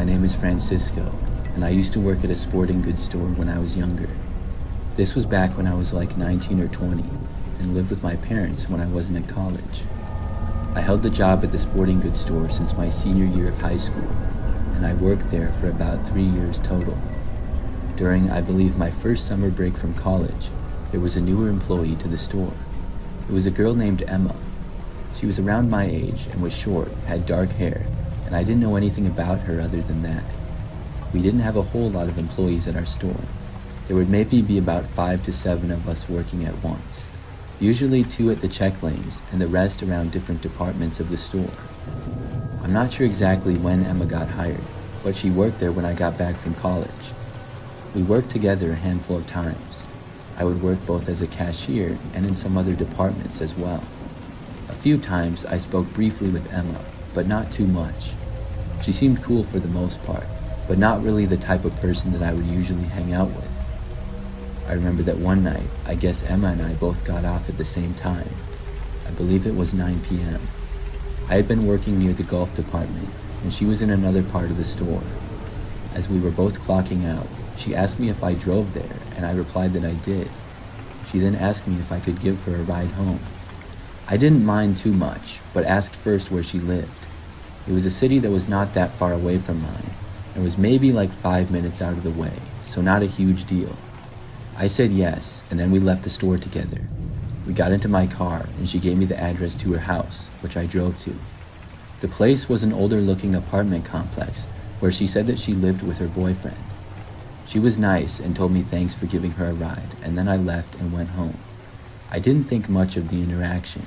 name is Francisco, and I used to work at a sporting goods store when I was younger. This was back when I was like 19 or 20, and lived with my parents when I wasn't in college. I held the job at the sporting goods store since my senior year of high school, and I worked there for about 3 years total. During, I believe, my first summer break from college, there was a newer employee to the store. It was a girl named Emma. She was around my age and was short, had dark hair, and I didn't know anything about her other than that. We didn't have a whole lot of employees at our store. There would maybe be about 5 to 7 of us working at once. Usually 2 at the check lanes and the rest around different departments of the store. I'm not sure exactly when Emma got hired, but she worked there when I got back from college. We worked together a handful of times. I would work both as a cashier and in some other departments as well. A few times I spoke briefly with Emma, but not too much. She seemed cool for the most part, but not really the type of person that I would usually hang out with. I remember that one night, I guess Emma and I both got off at the same time. I believe it was 9 p.m. I had been working near the golf department, and she was in another part of the store. As we were both clocking out, she asked me if I drove there, and I replied that I did. She then asked me if I could give her a ride home. I didn't mind too much, but asked first where she lived. It was a city that was not that far away from mine, and was maybe like 5 minutes out of the way, so not a huge deal. I said yes, and then we left the store together. We got into my car, and she gave me the address to her house, which I drove to. The place was an older-looking apartment complex, where she said that she lived with her boyfriend. She was nice and told me thanks for giving her a ride, and then I left and went home. I didn't think much of the interaction.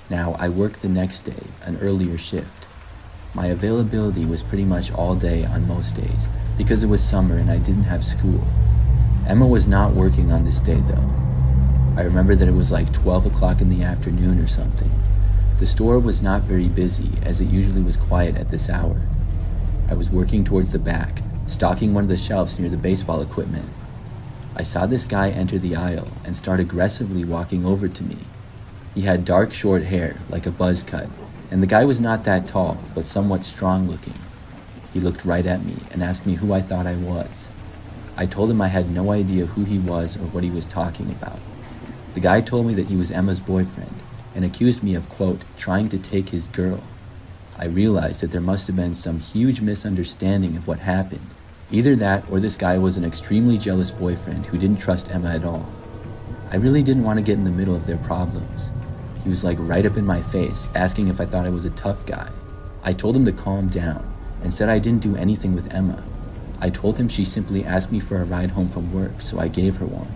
Now, I worked the next day, an earlier shift. My availability was pretty much all day on most days, because it was summer and I didn't have school. Emma was not working on this day though. I remember that it was like 12 o'clock in the afternoon or something. The store was not very busy, as it usually was quiet at this hour. I was working towards the back, stocking one of the shelves near the baseball equipment. I saw this guy enter the aisle and start aggressively walking over to me. He had dark short hair, like a buzz cut, and the guy was not that tall, but somewhat strong looking. He looked right at me and asked me who I thought I was. I told him I had no idea who he was or what he was talking about. The guy told me that he was Emma's boyfriend and accused me of, quote, trying to take his girl. I realized that there must have been some huge misunderstanding of what happened. Either that or this guy was an extremely jealous boyfriend who didn't trust Emma at all. I really didn't want to get in the middle of their problems. He was like right up in my face, asking if I thought I was a tough guy. I told him to calm down and said I didn't do anything with Emma. I told him she simply asked me for a ride home from work, so I gave her one.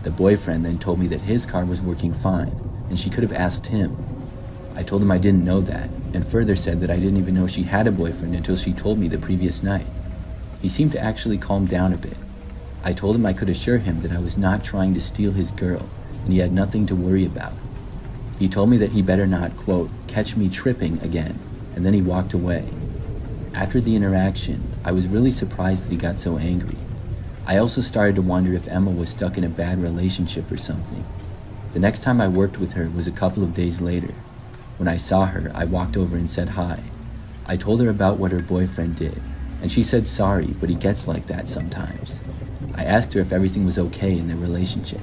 The boyfriend then told me that his car was working fine, and she could have asked him. I told him I didn't know that, and further said that I didn't even know she had a boyfriend until she told me the previous night. He seemed to actually calm down a bit. I told him I could assure him that I was not trying to steal his girl, and he had nothing to worry about. He told me that he better not, quote, catch me tripping again, and then he walked away. After the interaction, I was really surprised that he got so angry. I also started to wonder if Emma was stuck in a bad relationship or something. The next time I worked with her was a couple of days later. When I saw her, I walked over and said hi. I told her about what her boyfriend did, and she said sorry, but he gets like that sometimes. I asked her if everything was okay in their relationship.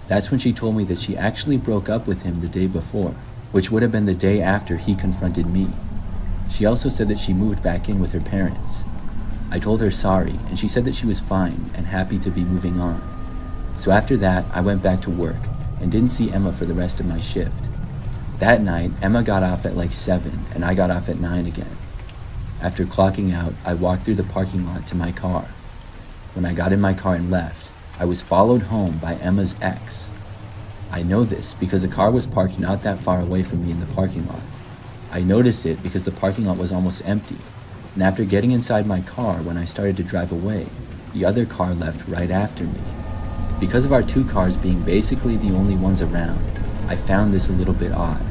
That's when she told me that she actually broke up with him the day before, which would have been the day after he confronted me. She also said that she moved back in with her parents. I told her sorry, and she said that she was fine and happy to be moving on. So after that, I went back to work and didn't see Emma for the rest of my shift. That night, Emma got off at like 7, and I got off at 9 again. After clocking out, I walked through the parking lot to my car. When I got in my car and left, I was followed home by Emma's ex. I know this because the car was parked not that far away from me in the parking lot. I noticed it because the parking lot was almost empty, and after getting inside my car when I started to drive away, the other car left right after me. Because of our 2 cars being basically the only ones around, I found this a little bit odd.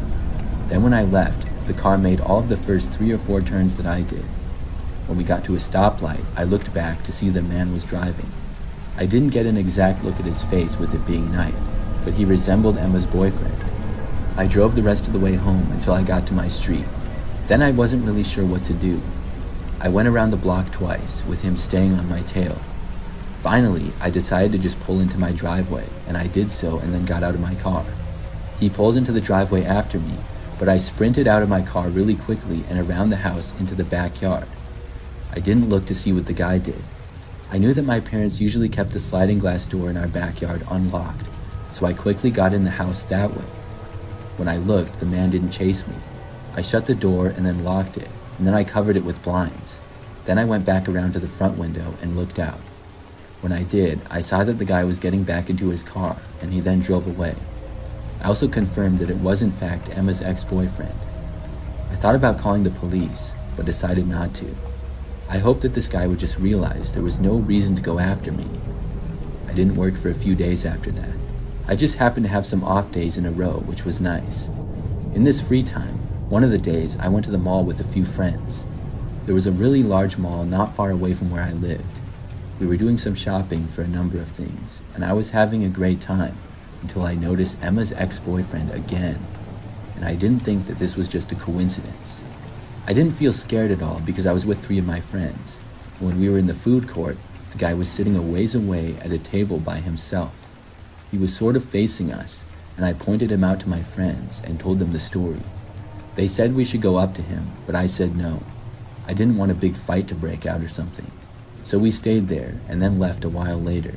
Then when I left, the car made all of the first 3 or 4 turns that I did. When we got to a stoplight, I looked back to see the man was driving. I didn't get an exact look at his face with it being night, but he resembled Emma's boyfriend. I drove the rest of the way home until I got to my street. Then I wasn't really sure what to do. I went around the block twice, with him staying on my tail. Finally, I decided to just pull into my driveway, and I did so and then got out of my car. He pulled into the driveway after me, but I sprinted out of my car really quickly and around the house into the backyard. I didn't look to see what the guy did. I knew that my parents usually kept the sliding glass door in our backyard unlocked, so I quickly got in the house that way. When I looked, the man didn't chase me. I shut the door and then locked it, and then I covered it with blinds. Then I went back around to the front window and looked out. When I did, I saw that the guy was getting back into his car, and he then drove away. I also confirmed that it was in fact Emma's ex-boyfriend. I thought about calling the police, but decided not to. I hoped that this guy would just realize there was no reason to go after me. I didn't work for a few days after that. I just happened to have some off days in a row, which was nice. In this free time, one of the days I went to the mall with a few friends. There was a really large mall not far away from where I lived. We were doing some shopping for a number of things, and I was having a great time until I noticed Emma's ex-boyfriend again, and I didn't think that this was just a coincidence. I didn't feel scared at all because I was with 3 of my friends. When we were in the food court, the guy was sitting a ways away at a table by himself. He was sort of facing us, and I pointed him out to my friends and told them the story. They said we should go up to him, but I said no. I didn't want a big fight to break out or something. So we stayed there and then left a while later.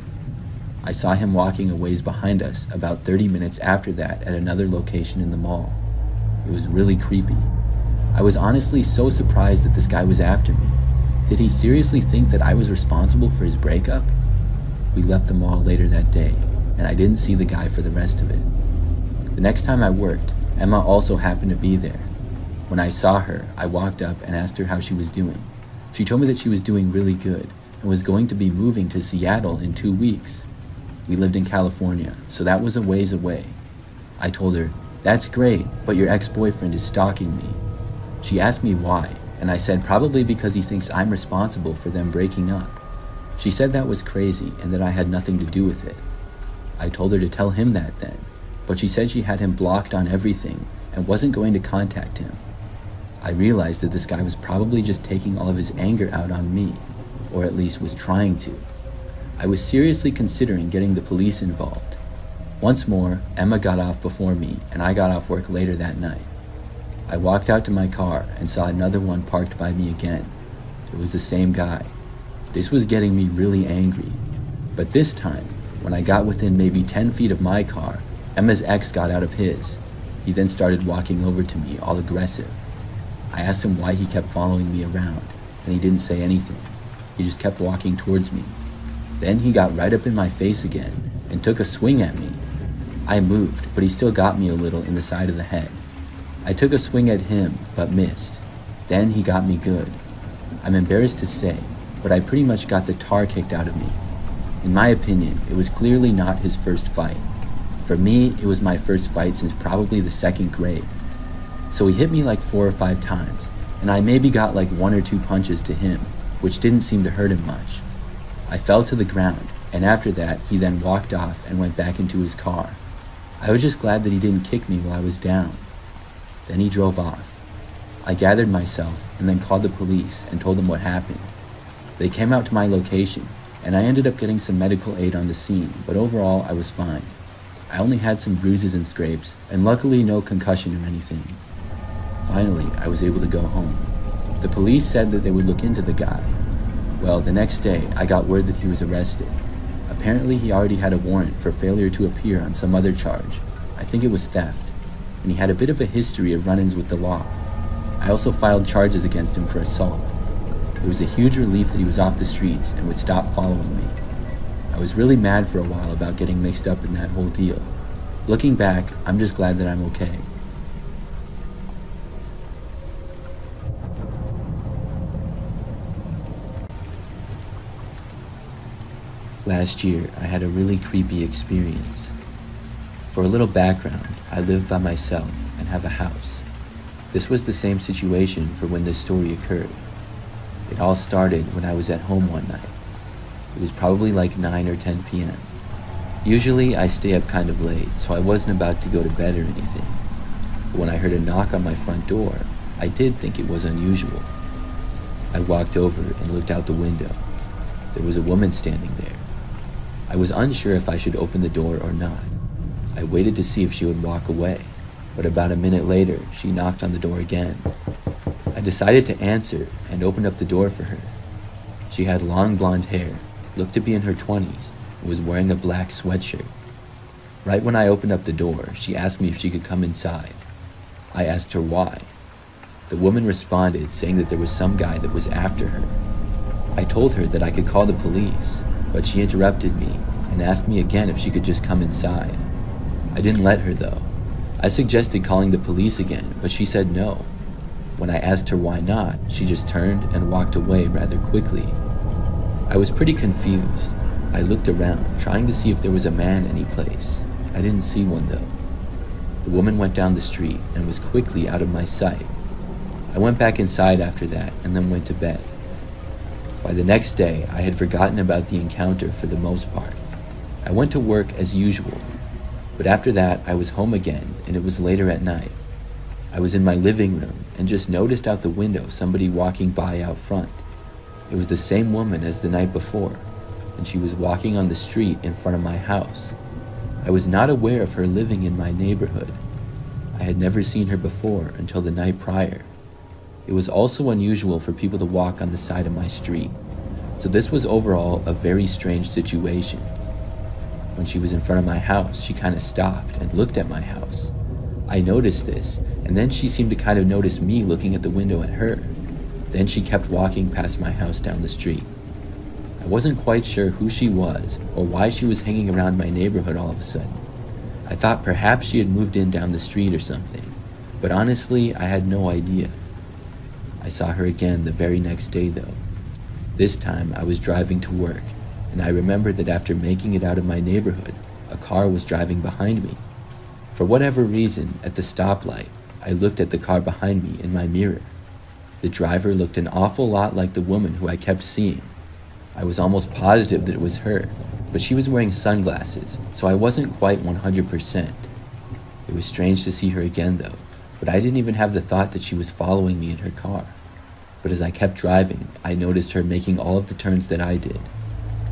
I saw him walking a ways behind us about 30 minutes after that at another location in the mall. It was really creepy. I was honestly so surprised that this guy was after me. Did he seriously think that I was responsible for his breakup? We left the mall later that day, and I didn't see the guy for the rest of it. The next time I worked, Emma also happened to be there. When I saw her, I walked up and asked her how she was doing. She told me that she was doing really good and was going to be moving to Seattle in 2 weeks. We lived in California, so that was a ways away. I told her, "That's great, but your ex-boyfriend is stalking me." She asked me why, and I said probably because he thinks I'm responsible for them breaking up. She said that was crazy and that I had nothing to do with it. I told her to tell him that then, but she said she had him blocked on everything and wasn't going to contact him. I realized that this guy was probably just taking all of his anger out on me, or at least was trying to. I was seriously considering getting the police involved. Once more, Emma got off before me, and I got off work later that night. I walked out to my car and saw another one parked by me again. It was the same guy. This was getting me really angry. But this time, when I got within maybe 10 feet of my car, Emma's ex got out of his. He then started walking over to me, all aggressive. I asked him why he kept following me around, and he didn't say anything. He just kept walking towards me. Then he got right up in my face again and took a swing at me. I moved, but he still got me a little in the side of the head. I took a swing at him, but missed. Then he got me good. I'm embarrassed to say, but I pretty much got the tar kicked out of me. In my opinion, it was clearly not his first fight. For me, it was my first fight since probably the 2nd grade. So he hit me like 4 or 5 times, and I maybe got like 1 or 2 punches to him, which didn't seem to hurt him much. I fell to the ground, and after that, he then walked off and went back into his car. I was just glad that he didn't kick me while I was down. Then he drove off. I gathered myself and then called the police and told them what happened. They came out to my location, and I ended up getting some medical aid on the scene, but overall I was fine. I only had some bruises and scrapes, and luckily no concussion or anything. Finally, I was able to go home. The police said that they would look into the guy. Well, the next day, I got word that he was arrested. Apparently, he already had a warrant for failure to appear on some other charge. I think it was theft. And he had a bit of a history of run-ins with the law. I also filed charges against him for assault. It was a huge relief that he was off the streets and would stop following me. I was really mad for a while about getting mixed up in that whole deal. Looking back, I'm just glad that I'm okay. Last year, I had a really creepy experience. For a little background, I live by myself and have a house. This was the same situation for when this story occurred. It all started when I was at home one night. It was probably like 9 or 10 p.m. Usually I stay up kind of late, so I wasn't about to go to bed or anything. But when I heard a knock on my front door, I did think it was unusual. I walked over and looked out the window. There was a woman standing there. I was unsure if I should open the door or not. I waited to see if she would walk away, but about a minute later, she knocked on the door again. I decided to answer and opened up the door for her. She had long blonde hair, looked to be in her 20s, and was wearing a black sweatshirt. Right when I opened up the door, she asked me if she could come inside. I asked her why. The woman responded, saying that there was some guy that was after her. I told her that I could call the police, but she interrupted me and asked me again if she could just come inside. I didn't let her though. I suggested calling the police again, but she said no. When I asked her why not, she just turned and walked away rather quickly. I was pretty confused. I looked around, trying to see if there was a man anyplace. I didn't see one though. The woman went down the street and was quickly out of my sight. I went back inside after that and then went to bed. By the next day, I had forgotten about the encounter for the most part. I went to work as usual, but after that I was home again and it was later at night. I was in my living room and just noticed out the window somebody walking by out front. It was the same woman as the night before, and she was walking on the street in front of my house. I was not aware of her living in my neighborhood. I had never seen her before until the night prior. It was also unusual for people to walk on the side of my street, so this was overall a very strange situation. When she was in front of my house, she kind of stopped and looked at my house. I noticed this, and then she seemed to kind of notice me looking at the window at her. Then she kept walking past my house down the street. I wasn't quite sure who she was or why she was hanging around my neighborhood all of a sudden. I thought perhaps she had moved in down the street or something, but honestly, I had no idea. I saw her again the very next day though. This time I was driving to work, and I remember that after making it out of my neighborhood, a car was driving behind me. For whatever reason, at the stoplight, I looked at the car behind me in my mirror. The driver looked an awful lot like the woman who I kept seeing. I was almost positive that it was her, but she was wearing sunglasses, so I wasn't quite 100%. It was strange to see her again though, but I didn't even have the thought that she was following me in her car. But as I kept driving, I noticed her making all of the turns that I did.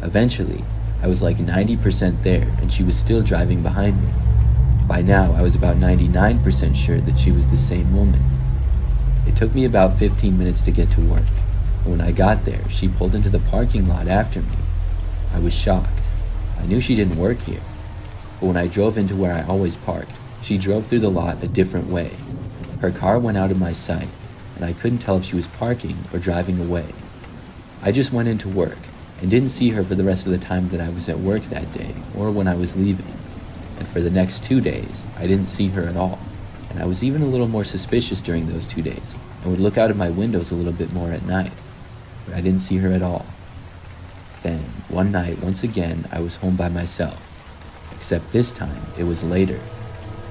Eventually, I was like 90% there and she was still driving behind me. By now, I was about 99% sure that she was the same woman. It took me about 15 minutes to get to work, and when I got there, she pulled into the parking lot after me. I was shocked. I knew she didn't work here, but when I drove into where I always parked, she drove through the lot a different way. Her car went out of my sight, and I couldn't tell if she was parking or driving away. I just went into work and didn't see her for the rest of the time that I was at work that day or when I was leaving. And for the next 2 days, I didn't see her at all. And I was even a little more suspicious during those 2 days and would look out of my windows a little bit more at night. But I didn't see her at all. Then, one night, once again, I was home by myself. Except this time, it was later,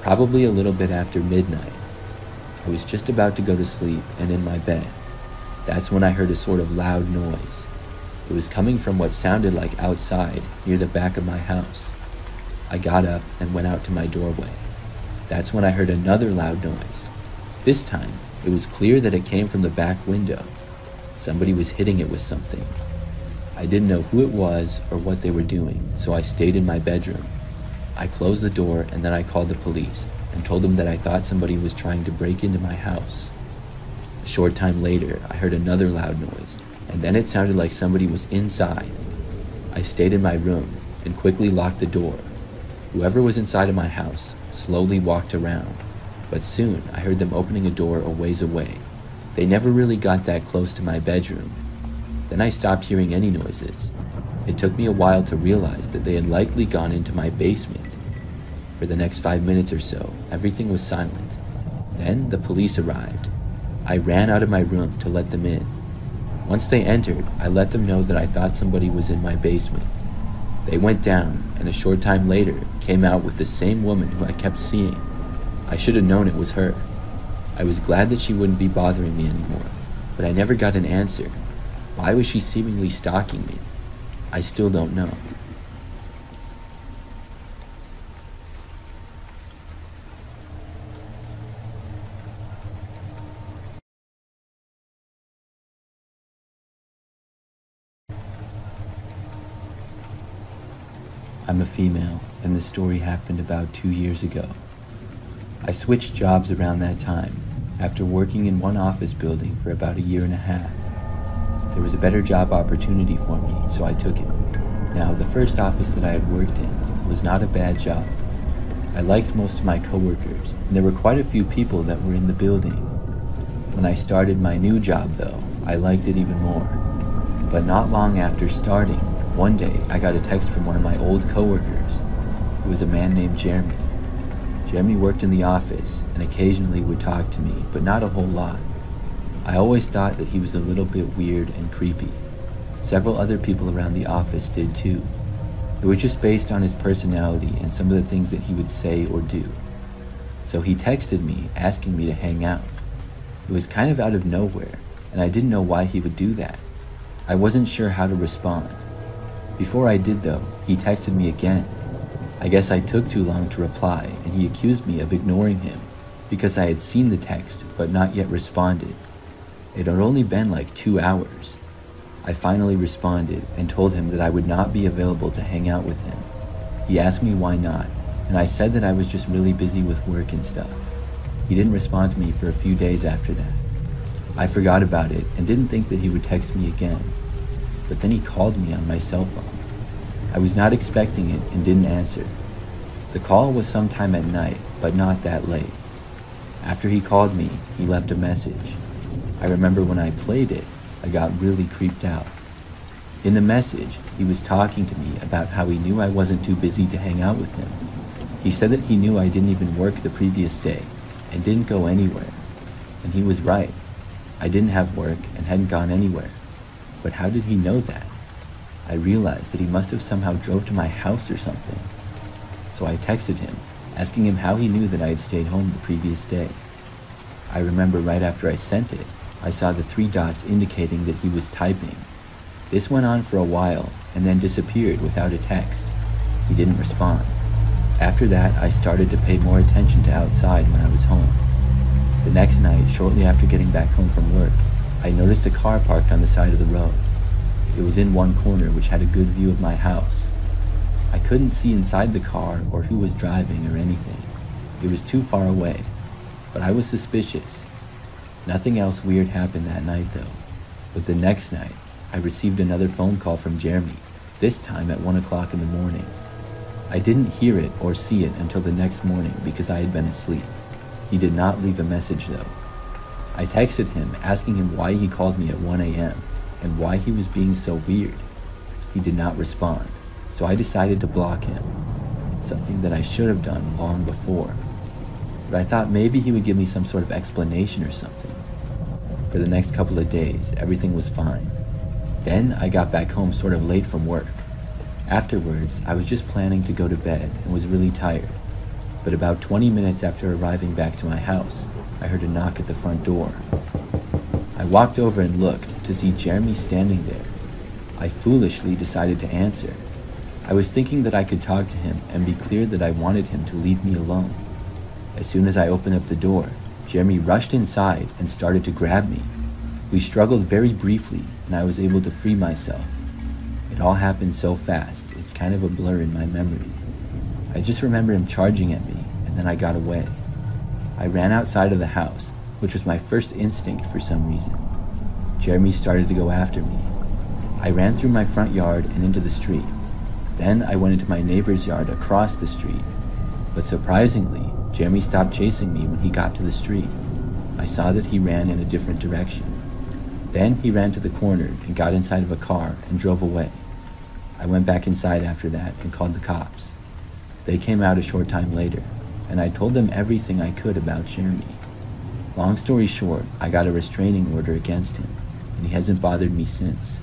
probably a little bit after midnight. I was just about to go to sleep and in my bed. That's when I heard a sort of loud noise. It was coming from what sounded like outside, near the back of my house. I got up and went out to my doorway. That's when I heard another loud noise. This time, it was clear that it came from the back window. Somebody was hitting it with something. I didn't know who it was or what they were doing, so I stayed in my bedroom. I closed the door and then I called the police and told them that I thought somebody was trying to break into my house. A short time later, I heard another loud noise, and then it sounded like somebody was inside. I stayed in my room and quickly locked the door. Whoever was inside of my house slowly walked around, but soon I heard them opening a door a ways away. They never really got that close to my bedroom. Then I stopped hearing any noises. It took me a while to realize that they had likely gone into my basement. For the next 5 minutes or so, everything was silent. Then the police arrived. I ran out of my room to let them in. Once they entered, I let them know that I thought somebody was in my basement. They went down, and a short time later came out with the same woman who I kept seeing. I should have known it was her. I was glad that she wouldn't be bothering me anymore, but I never got an answer. Why was she seemingly stalking me? I still don't know. I'm a female, and the story happened about 2 years ago. I switched jobs around that time, after working in one office building for about a year and a half. There was a better job opportunity for me, so I took it. Now, the first office that I had worked in was not a bad job. I liked most of my coworkers, and there were quite a few people that were in the building. When I started my new job, though, I liked it even more. But not long after starting, one day I got a text from one of my old coworkers. It was a man named Jeremy. Jeremy worked in the office and occasionally would talk to me, but not a whole lot. I always thought that he was a little bit weird and creepy. Several other people around the office did too. It was just based on his personality and some of the things that he would say or do. So he texted me asking me to hang out. It was kind of out of nowhere, and I didn't know why he would do that. I wasn't sure how to respond. Before I did though, he texted me again. I guess I took too long to reply, and he accused me of ignoring him because I had seen the text but not yet responded. It had only been like 2 hours. I finally responded and told him that I would not be available to hang out with him. He asked me why not, and I said that I was just really busy with work and stuff. He didn't respond to me for a few days after that. I forgot about it and didn't think that he would text me again. But then he called me on my cell phone. I was not expecting it and didn't answer. The call was sometime at night, but not that late. After he called me, he left a message. I remember when I played it, I got really creeped out. In the message, he was talking to me about how he knew I wasn't too busy to hang out with him. He said that he knew I didn't even work the previous day and didn't go anywhere. And he was right. I didn't have work and hadn't gone anywhere. But how did he know that? I realized that he must have somehow drove to my house or something. So I texted him, asking him how he knew that I had stayed home the previous day. I remember right after I sent it, I saw the 3 dots indicating that he was typing. This went on for a while and then disappeared without a text. He didn't respond. After that, I started to pay more attention to outside when I was home. The next night, shortly after getting back home from work, I noticed a car parked on the side of the road. It was in one corner which had a good view of my house. I couldn't see inside the car or who was driving or anything. It was too far away, but I was suspicious. Nothing else weird happened that night though. But the next night, I received another phone call from Jeremy, this time at 1 o'clock in the morning. I didn't hear it or see it until the next morning because I had been asleep. He did not leave a message though. I texted him asking him why he called me at 1 a.m. and why he was being so weird. He did not respond, so I decided to block him, something that I should have done long before. But I thought maybe he would give me some sort of explanation or something. For the next couple of days, everything was fine. Then I got back home sort of late from work. Afterwards, I was just planning to go to bed and was really tired. But about 20 minutes after arriving back to my house, I heard a knock at the front door. I walked over and looked to see Jeremy standing there. I foolishly decided to answer. I was thinking that I could talk to him and be clear that I wanted him to leave me alone. As soon as I opened up the door, Jeremy rushed inside and started to grab me. We struggled very briefly, and I was able to free myself. It all happened so fast, it's kind of a blur in my memory. I just remember him charging at me, and then I got away. I ran outside of the house, which was my first instinct for some reason. Jeremy started to go after me. I ran through my front yard and into the street. Then I went into my neighbor's yard across the street. But surprisingly, Jeremy stopped chasing me when he got to the street. I saw that he ran in a different direction. Then he ran to the corner and got inside of a car and drove away. I went back inside after that and called the cops. They came out a short time later, and I told them everything I could about Jeremy. Long story short, I got a restraining order against him, and he hasn't bothered me since.